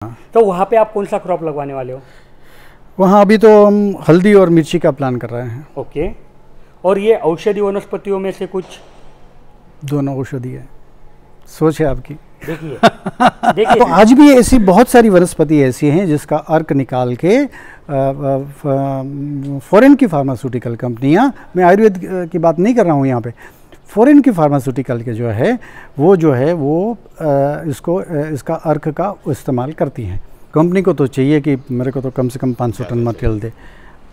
तो वहाँ पे आप कौन सा क्रॉप लगवाने वाले हो? वहाँ अभी तो हम हल्दी और मिर्ची का प्लान कर रहे हैं। ओके। और ये औषधि वनस्पतियों में से कुछ? दोनों औषधि है, सोच है आपकी। देखिए देखिए तो आज भी ऐसी बहुत सारी वनस्पति ऐसी हैं जिसका अर्क निकाल के फॉरेन की फार्मास्यूटिकल कंपनियां, मैं आयुर्वेद की बात नहीं कर रहा हूँ यहाँ पे, फॉरेन की फार्मास्यूटिकल के जो है वो इसका अर्क का इस्तेमाल करती हैं। कंपनी को तो चाहिए कि मेरे को तो कम से कम 500 टन मटेरियल दे,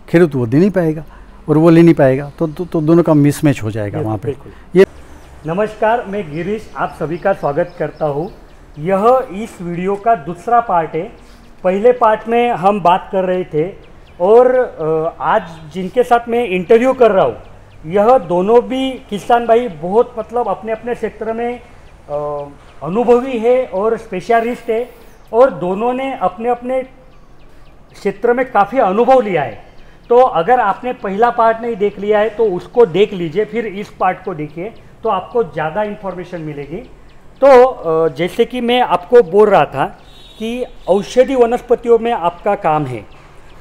खेडूत वो दे नहीं पाएगा और वो ले नहीं पाएगा, तो दोनों का मिसमैच हो जाएगा वहाँ पे। ये नमस्कार, मैं गिरीश आप सभी का स्वागत करता हूँ। यह इस वीडियो का दूसरा पार्ट है। पहले पार्ट में हम बात कर रहे थे और आज जिनके साथ मैं इंटरव्यू कर रहा हूँ यह दोनों भी किसान भाई बहुत मतलब अपने अपने क्षेत्र में अनुभवी है और स्पेशलिस्ट है और दोनों ने अपने अपने क्षेत्र में काफ़ी अनुभव लिया है। तो अगर आपने पहला पार्ट नहीं देख लिया है तो उसको देख लीजिए, फिर इस पार्ट को देखिए तो आपको ज़्यादा इन्फॉर्मेशन मिलेगी। तो जैसे कि मैं आपको बोल रहा था कि औषधि वनस्पतियों में आपका काम है,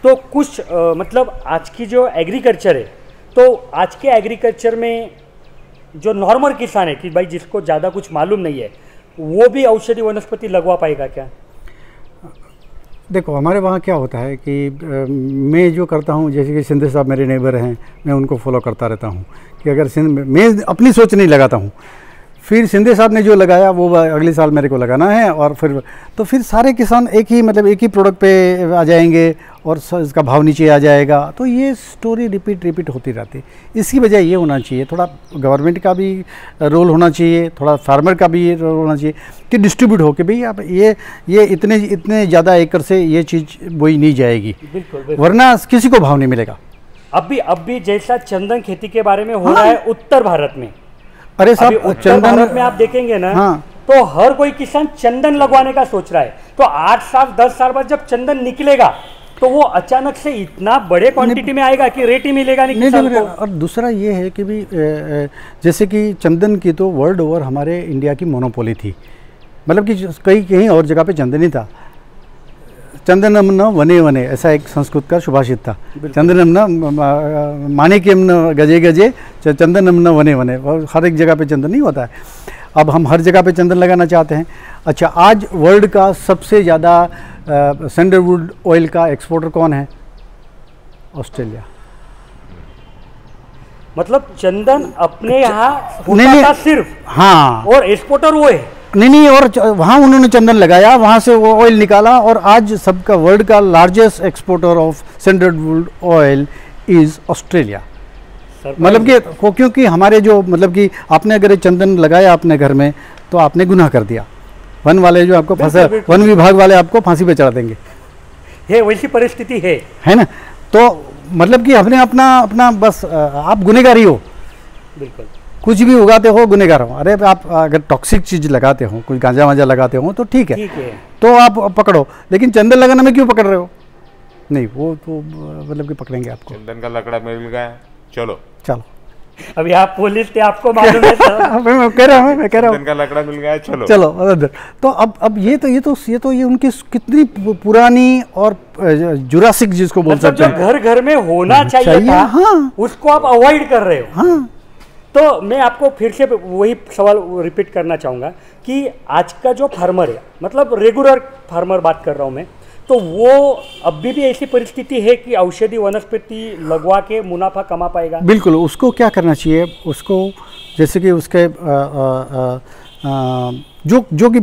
तो कुछ मतलब आज की जो एग्रीकल्चर है, तो आज के एग्रीकल्चर में जो नॉर्मल किसान है कि भाई जिसको ज़्यादा कुछ मालूम नहीं है वो भी औषधि वनस्पति लगवा पाएगा क्या? देखो हमारे वहाँ क्या होता है कि मैं जो करता हूँ, जैसे कि सिंधे साहब मेरे नेबर हैं, मैं उनको फॉलो करता रहता हूँ कि अगर मैं अपनी सोच नहीं लगाता हूँ, फिर सिंधे साहब ने जो लगाया वो अगले साल मेरे को लगाना है, और फिर सारे किसान एक ही प्रोडक्ट पे आ जाएंगे और इसका भाव नीचे आ जाएगा। तो ये स्टोरी रिपीट होती रहती है। इसकी वजह ये होना चाहिए, थोड़ा गवर्नमेंट का भी रोल होना चाहिए, थोड़ा फार्मर का भी रोल होना चाहिए कि डिस्ट्रीब्यूट हो कि भाई आप ये इतने ज़्यादा एकड़ से ये चीज़ बोई नहीं जाएगी, वरना किसी को भाव नहीं मिलेगा। अब भी जैसा चंदन खेती के बारे में हो रहा है उत्तर भारत में, अरे साहब उत्तर भारत में आप देखेंगे ना, हाँ, तो हर कोई किसान चंदन लगवाने का सोच रहा है। तो 8 साल 10 साल बाद जब चंदन निकलेगा तो वो अचानक से इतना बड़े क्वांटिटी में आएगा कि रेट ही मिलेगा नहीं किसान को। और दूसरा ये है कि भी जैसे कि चंदन की तो वर्ल्ड ओवर हमारे इंडिया की मोनोपोली थी, मतलब कि कहीं और जगह पे चंदन ही था। चंदनम न वने वने, ऐसा एक संस्कृत का सुभाषित था। चंदनम न माणिक्यम न गजे गजे, चंदनम न वने वने। हर एक जगह पे चंदन नहीं होता है। अब हम हर जगह पे चंदन लगाना चाहते हैं। अच्छा, आज वर्ल्ड का सबसे ज़्यादा सैंडलवुड ऑयल का एक्सपोर्टर कौन है? ऑस्ट्रेलिया। मतलब चंदन अपने यहाँ होता था सिर्फ, हाँ, और एक्सपोर्टर वो है नहीं, और वहाँ उन्होंने चंदन लगाया, वहाँ से वो ऑयल निकाला, और आज सबका वर्ल्ड का largest exporter of sandalwood oil is Australia. मतलब कि क्योंकि हमारे जो मतलब कि आपने अगर चंदन लगाया अपने घर में तो आपने गुनाह कर दिया। वन वाले जो आपको फंसा, वन विभाग वाले आपको फांसी पे चढ़ा देंगे, है वैसी परिस्थिति है ना। तो मतलब कि अपने अपना बस आप गुनहगार ही हो। बिल्कुल, कुछ भी उगाते हो गुनहगार हो। अरे आप अगर टॉक्सिक चीज़ लगाते हो, कुछ गांजा वांजा लगाते हो तो ठीक है, तो आप पकड़ो, लेकिन चंदन लगाने में क्यों पकड़ रहे हो? नहीं, वो तो मतलब कि पकड़ेंगे आपको। चंदन का लकड़ा मिल गया, चलो। अभी आप पुलिस थे, आपको मालूम है सर। मैं कह रहा हूँ चंदन का लकड़ा मिल गया, चलो अदर। तो अब ये उनकी कितनी पुरानी और जुरासिक जिसको बोल सकते हैं, घर घर में होना चाहिए था, हाँ, उसको आप अवॉइड कर रहे हो। हाँ। तो मैं आपको फिर से वही सवाल रिपीट करना चाहूँगा कि आज का जो फार्मर है, मतलब रेगुलर फार्मर बात कर रहा हूँ मैं, तो वो अभी भी ऐसी परिस्थिति है कि औषधि वनस्पति लगवा के मुनाफा कमा पाएगा? बिल्कुल। उसको क्या करना चाहिए, उसको जैसे कि उसके जो कि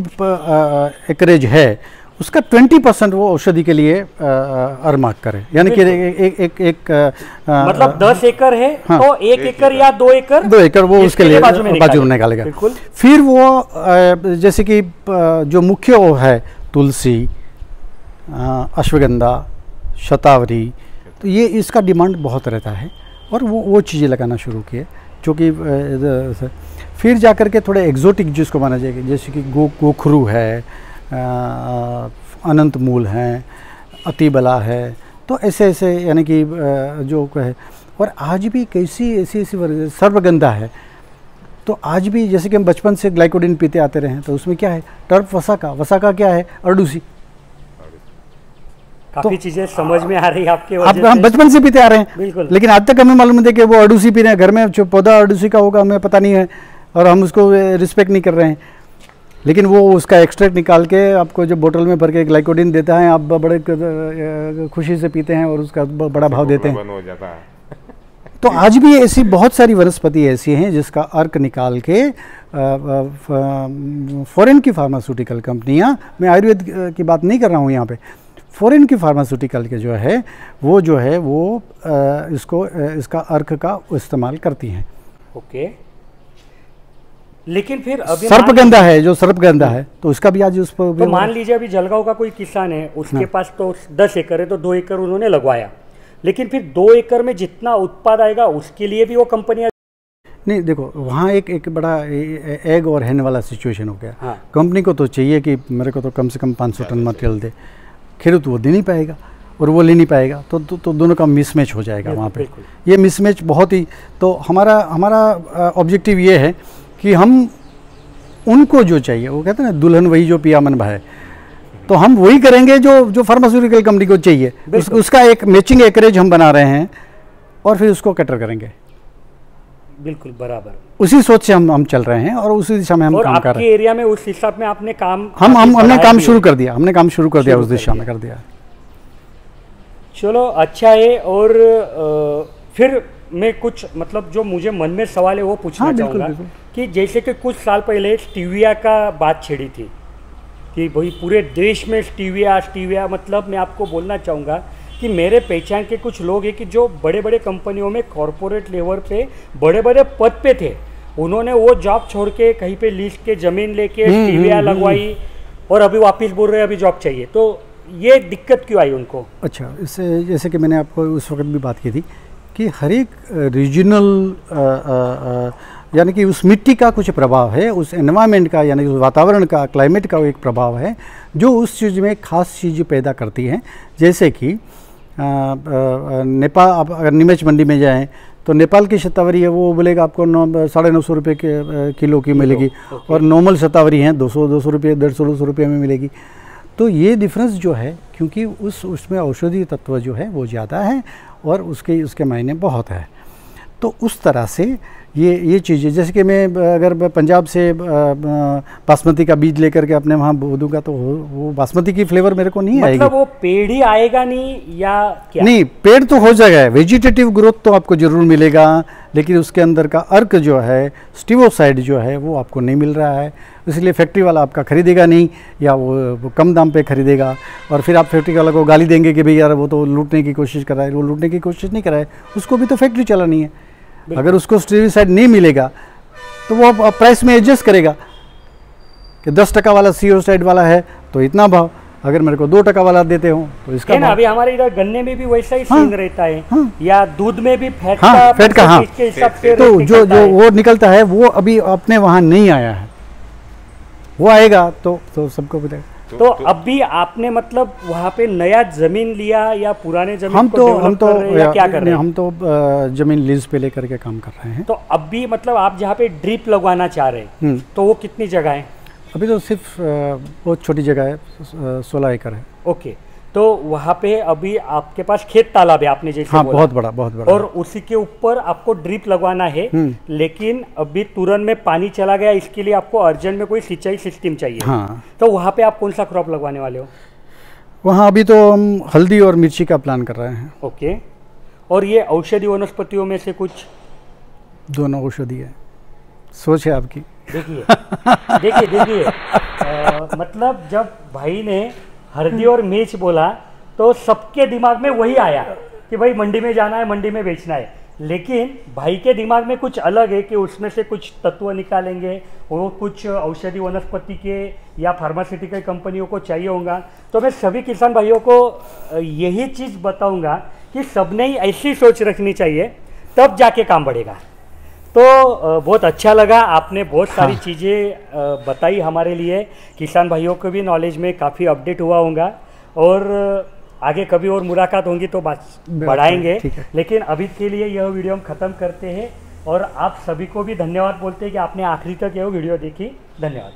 एकरेज है उसका 20% वो औषधि के लिए अर्माक करे, यानी कि एक मतलब 10 एकड़ है, हाँ, तो 1 एकड़ या 2 एकड़ वो उसके लिए बाजू में निकालेगा। फिर वो जैसे कि जो मुख्य वो है तुलसी, अश्वगंधा, शतावरी, तो ये इसका डिमांड बहुत रहता है, और वो चीज़ें लगाना शुरू किए, जो कि फिर जाकर के थोड़े एग्जोटिक जिसको माना जाएगा, जैसे कि गोखरू है, अनंत मूल हैं, अतिबला है, तो ऐसे यानी कि जो है। और आज भी ऐसी सर्वगंधा है, तो आज भी जैसे कि हम बचपन से ग्लाइकोडिन पीते आते रहे हैं, तो उसमें क्या है, टर्फ वसाका क्या है, अर्डूसी, काफी चीजें समझ में आ रही है आपके आप वजह हम से। बचपन से पीते आ रहे हैं, बिल्कुल। लेकिन आज तक हमें मालूम है कि वो अडूसी पी रहे हैं, घर में जो पौधा अडूसी का होगा हमें पता नहीं है और हम उसको रिस्पेक्ट नहीं कर रहे हैं। लेकिन वो उसका एक्सट्रैक्ट निकाल के आपको जो बोतल में भर के ग्लाइकोडिन देता है, आप बड़े खुशी से पीते हैं और उसका बड़ा भाव देते हैं। बंद हो जाता है। तो आज भी ऐसी बहुत सारी वनस्पति ऐसी हैं जिसका अर्क निकाल के फॉरेन की फार्मास्यूटिकल कंपनियां, मैं आयुर्वेद की बात नहीं कर रहा हूँ यहाँ पे, फॉरेन की फार्मास्यूटिकल के जो है वो इसका अर्क का इस्तेमाल करती हैं। ओके, लेकिन फिर अभी सर्पगंधा है, जो सर्पगंधा है तो उसका भी आज उस पर तो मान लीजिए अभी जलगांव का कोई किसान है, उसके पास तो 10 एकड़ है, तो 2 एकड़ उन्होंने लगवाया, लेकिन फिर 2 एकड़ में जितना उत्पाद आएगा उसके लिए भी वो कंपनियां नहीं, देखो वहाँ एक बड़ा एग और हैन वाला सिचुएशन हो गया। हाँ। कंपनी को तो चाहिए कि मेरे को तो कम से कम 500 टन मटेरियल दे, खेडूत वो दे नहीं पाएगा और वो ले नहीं पाएगा, तो दोनों का मिसमैच हो जाएगा वहाँ पे। ये मिसमैच बहुत ही, तो हमारा ऑब्जेक्टिव ये है कि हम उनको जो चाहिए, वो कहते हैं ना दुल्हन वही जो पिया मन भाए, तो हम वही करेंगे जो फार्मास्यूटिकल कंपनी को चाहिए। उसका एक मैचिंग एकरेज हम बना रहे हैं और फिर उसको कैटर करेंगे। बिल्कुल बराबर, उसी सोच से हम चल रहे हैं और उसी दिशा में हम काम कर रहे हैं। एरिया में उस हिसाब में आपने काम हमने काम शुरू कर दिया, उस दिशा में कर दिया। चलो अच्छा है। और फिर मैं कुछ मतलब जो मुझे मन में सवाल है वो पूछना चाहूँगा कि जैसे कि कुछ साल पहले स्टीविया का बात छिड़ी थी कि भाई पूरे देश में स्टीविया, मतलब मैं आपको बोलना चाहूँगा कि मेरे पहचान के कुछ लोग हैं कि जो बड़े बड़े कंपनियों में कॉरपोरेट लेवल पे बड़े बड़े पद पे थे, उन्होंने वो जॉब छोड़ के कहीं पे लीज के ज़मीन लेके स्टीविया लगवाई और अभी वापस बोल रहे हैं अभी जॉब चाहिए। तो ये दिक्कत क्यों आई उनको? अच्छा, इससे जैसे कि मैंने आपको उस वक्त भी बात की थी कि हर एक रीजनल यानी कि उस मिट्टी का कुछ प्रभाव है, उस एनवायरनमेंट का यानी उस वातावरण का, क्लाइमेट का एक प्रभाव है जो उस चीज़ में खास चीज़ पैदा करती है। जैसे कि नेपाल, आप अगर नीमच मंडी में जाएं तो नेपाल की शतावरी है वो बोलेगा आपको 950 रुपये के किलो की मिलेगी, और नॉर्मल शतावरी हैं 200 रुपये, 150-200 रुपये में मिलेगी। तो ये डिफरेंस जो है, क्योंकि उसमें औषधीय तत्व जो है वो ज़्यादा है और उसके मायने बहुत है। तो उस तरह से ये चीज़ें, जैसे कि मैं अगर पंजाब से बासमती का बीज लेकर के अपने वहाँ बो दूंगा तो वो बासमती की फ्लेवर मेरे को नहीं आएगी। मतलब वो पेड़ ही आएगा नहीं या क्या? नहीं, पेड़ तो हो जाएगा, वेजिटेटिव ग्रोथ तो आपको जरूर मिलेगा, लेकिन उसके अंदर का अर्क जो है, स्टीवोसाइड जो है वो आपको नहीं मिल रहा है, इसलिए फैक्ट्री वाला आपका खरीदेगा नहीं, या वो कम दाम पे खरीदेगा। और फिर आप फैक्ट्री वाला को गाली देंगे कि भाई यार वो तो लूटने की कोशिश कर रहा है। वो लूटने की कोशिश नहीं कर रहा है, उसको भी तो फैक्ट्री चलानी है। अगर उसको स्टीविसाइड नहीं मिलेगा तो वो प्राइस में एडजस्ट करेगा कि 10% वाला स्टीविसाइड वाला है तो इतना भाव, अगर मेरे को 2% वाला देते हो तो इसका ना। अभी हमारे इधर गन्ने में भी वैसा ही सीन रहता है, या दूध में भी फैट का हाँ, के हिसाब से तो जो वो निकलता है वो अभी अपने वहाँ नहीं आया है, वो आएगा तो सबको बताएगा। तो अभी आपने मतलब वहाँ पे नया जमीन लिया या पुराने जमीन हम तो क्या कर रहे हैं? हम तो जमीन लीज पे लेकर के काम कर रहे हैं। तो अभी मतलब आप जहाँ पे ड्रिप लगवाना चाह रहे हैं तो वो कितनी जगह है? अभी तो सिर्फ बहुत छोटी जगह है, 16 एकड़ है। ओके, तो वहाँ पे अभी आपके पास खेत तालाब है आपने जैसे हाँ, बोला। बहुत बड़ा और उसी के ऊपर आपको ड्रिप लगवाना है, लेकिन अभी तुरंत में पानी चला गया, इसके लिए आपको अर्जेंट में कोई सिंचाई सिस्टम चाहिए। हाँ। तो वहाँ पे आप कौन सा क्रॉप लगवाने वाले हो? वहाँ अभी तो हम हल्दी और मिर्ची का प्लान कर रहे हैं। ओके, और ये औषधि वनस्पतियों में से कुछ? दोनों औषधि है, सोच है आपकी। देखिए मतलब जब भाई ने हल्दी और मिर्च बोला तो सबके दिमाग में वही आया कि भाई मंडी में जाना है, मंडी में बेचना है। लेकिन भाई के दिमाग में कुछ अलग है कि उसमें से कुछ तत्व निकालेंगे, वो कुछ औषधि वनस्पति के या फार्मास्यूटिकल कंपनियों को चाहिए होगा। तो मैं सभी किसान भाइयों को यही चीज़ बताऊंगा कि सबने ही ऐसी सोच रखनी चाहिए, तब जाके काम बढ़ेगा। तो बहुत अच्छा लगा, आपने बहुत सारी चीज़ें बताई हमारे लिए। किसान भाइयों को भी नॉलेज में काफ़ी अपडेट हुआ होगा, और आगे कभी और मुलाकात होंगी तो बात बढ़ाएंगे। लेकिन अभी के लिए यह वीडियो हम ख़त्म करते हैं, और आप सभी को भी धन्यवाद बोलते हैं कि आपने आखिरी तक यह वीडियो देखी। धन्यवाद।